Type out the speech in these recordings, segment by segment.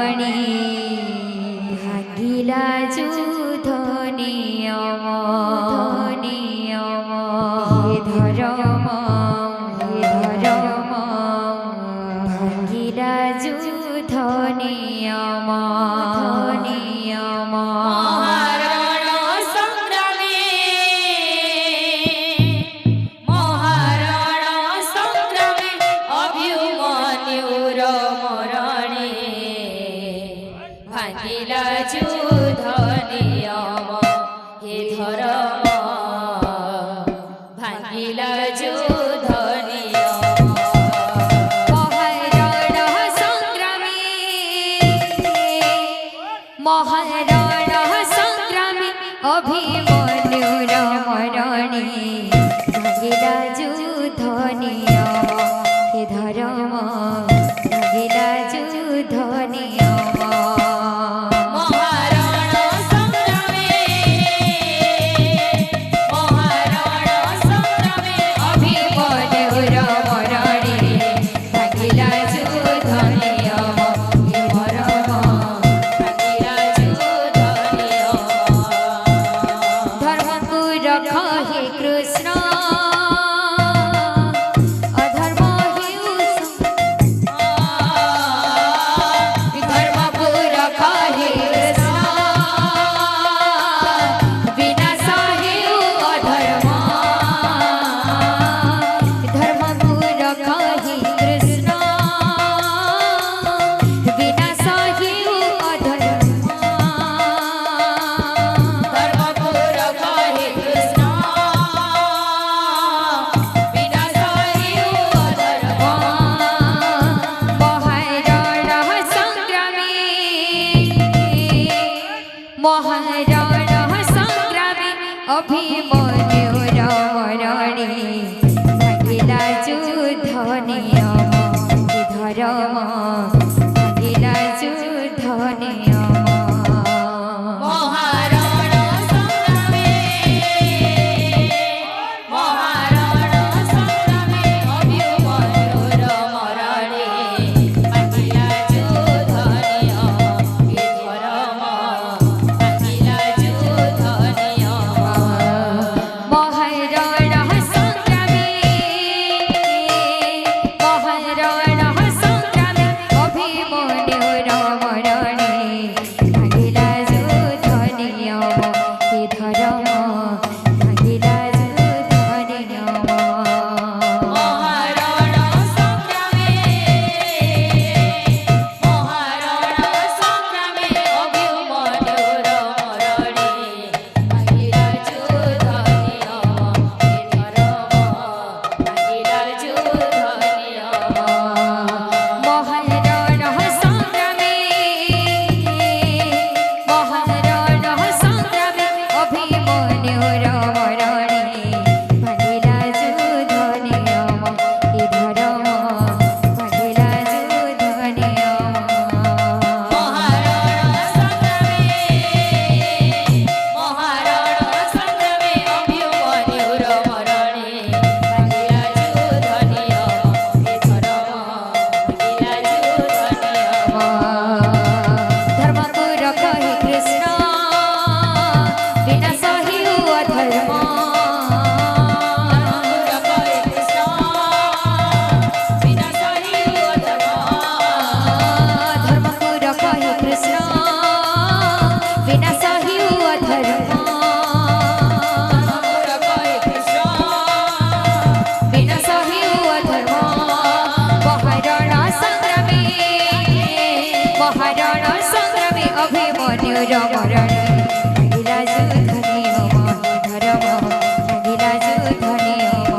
মরণে ভাগিলা যুদ্ধ নিয়ম হে ধর্ম ভাগিলা যুদ্ধ নিয়ম ভাঙিলা যুদ্ধ নিয়ম হে ধর্ম ভাঙিলা যুদ্ধ নিয়ম মহারণ সংগ্রামী অভিমন্যুর মরণে ভাগিলা যুদ্ধ নিয়ম হে ধর্ম ভাগিলা যুদ্ধ নিয়ম মহারণ সংগ্রামী অভিমন্যুর মরণে ভাগিলা যুদ্ধ নিয়ম হে ধর্ম ভাগিলা যুদ্ধ নিয়ম মহারণ সংগ্রামী অভিমন্যুর মরণে ভাগিলা যুদ্ধ নিয়ম হে ধর্ম ভাগিলা যুদ্ধ নিয়ম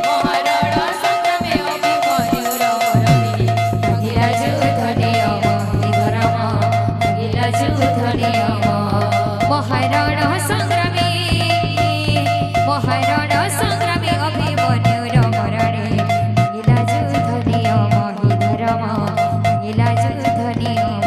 মহারণ সংগ্রামী অভিমন্যুর মরণে ভাগিলা যুদ্ধ নিয়ম হে ধর্ম ভাগিলা যুদ্ধ নিয়ম মহারণ সংগ্রামী অভিমন্যুর মরণে ভাগিলা যুদ্ধ নিয়ম হে ধর্ম ভাগিলা যুদ্ধ নিয়ম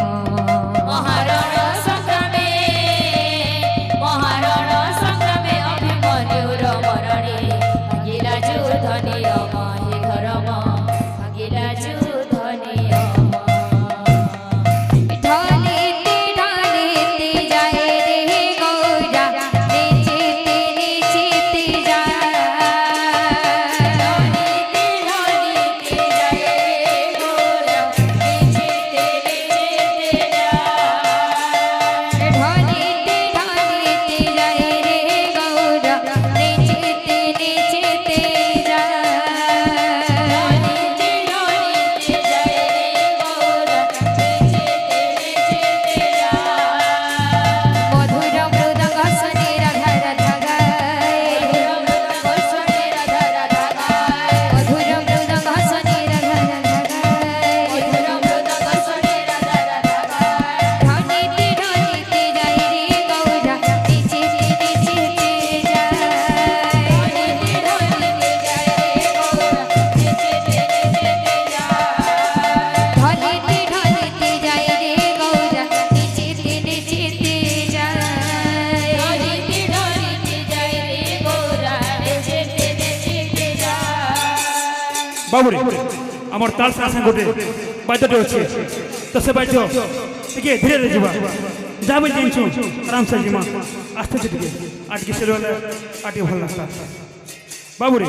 বাবুরে আমার তাল সাথে গোটে বাদ্যটি আছে তো সে বাদ্য ଟିକେ ଧୀରେ ଧୀରେ ଯିବା ଯାହା ବି ଜିନିଷ ଆରାମସେ ଯିମା ଆସ୍ତେ ଆସ୍ତେ ଟିକେ ଆଉ ଟିକେ ସେ ରହିଲେ ଆଉ ଟିକେ ଭଲ ଲାଗତା ବାବୁରେ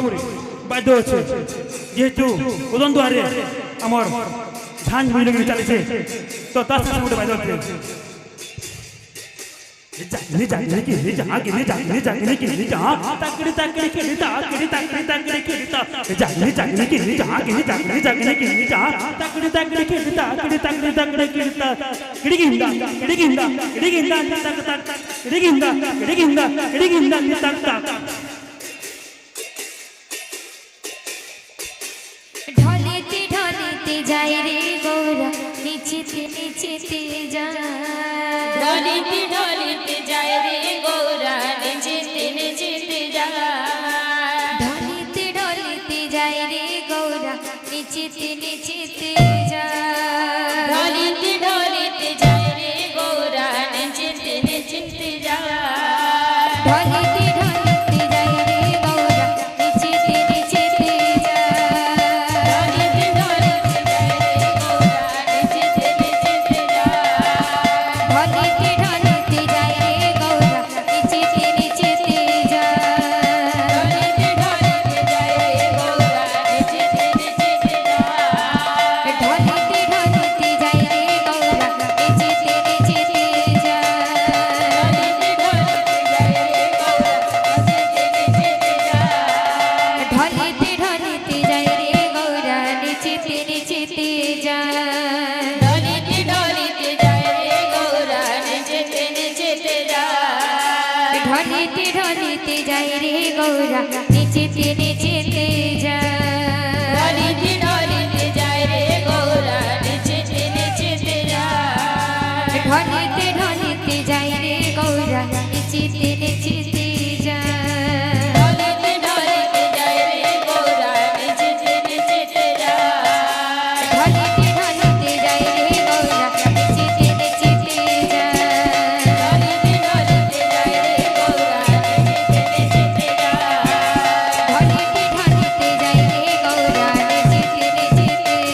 ବାଦ୍ୟ ଅଛି ଯେହେତୁ ଉଦନ ଦୁଆରେ ଆମର ଝାଞ୍ଜ ବୁଲିକି ଚାଲିছে ତ ତା ସାথে ଗୋଟେ ବାଦ୍ୟ ଅଛି ঢলিতে ঢলিতে যাই রে গৌরা নিচিতে নিচিতে যায় ঢলিতে ঢলিতে যায় রে গৌরা নিচিতে নিচিতে যায় ঢলিতে ঢলিতে যাই রে গৌরা নিচিতে নিচিতে যায় ঢলিতে ঢলিতে যায় রে গৌরা নিচিতে নিচিতে যায় ঢলিতে ঢলিতে যাই রে গৌরা নিচিতে নিচিতে যায় ঢলিতে ঢলিতে যায় রে গৌরা নিচিতে নিচিতে যায় ঢলিতে ঢলিতে যাই রে গৌরা নিচিতে নিচিতে যায় ঢলিতে ঢলিতে যায় রে গৌরা নিচিতে নিচিতে যায় ঢলিতে ঢলিতে যাই রে গৌরা নিচিতে নিচিতে যায় ঢলিতে ঢলিতে যায় রে গৌরা নিচিতে নিচিতে যায় ঢলিতে ঢলিতে যাই রে গৌরা নিচিতে নিচিতে যায় ঢলিতে ঢলিতে যায় রে গৌরা নিচিতে নিচিতে যায় ঢলিতে ঢলিতে যাই রে গৌরা নিচিতে নিচিতে যায় ঢলিতে ঢলিতে যায় রে গৌরা নিচিতে নিচিতে যায় ঢলিতে ঢলিতে যাই রে গৌরা নিচিতে নিচিতে যায় ঢলিতে ঢলিতে যায় রে গৌরা নিচিতে নিচিতে যায়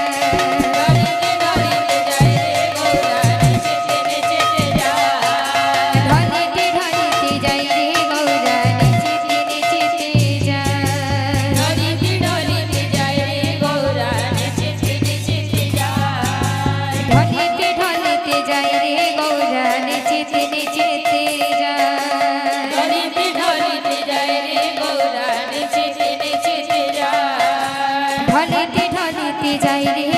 ঢলিতে ঢলিতে যাই রে গৌরা নিচিতে নিচিতে যায় ঢলিতে ঢলিতে যায় রে গৌরা নিচিতে নিচিতে যায় ঢলিতে ঢলিতে যাই রে গৌরা নিচিতে নিচিতে যায় ঢলিতে ঢলিতে যায় রে গৌরা নিচিতে নিচিতে যায় ঢলিতে ঢলিতে যাই রে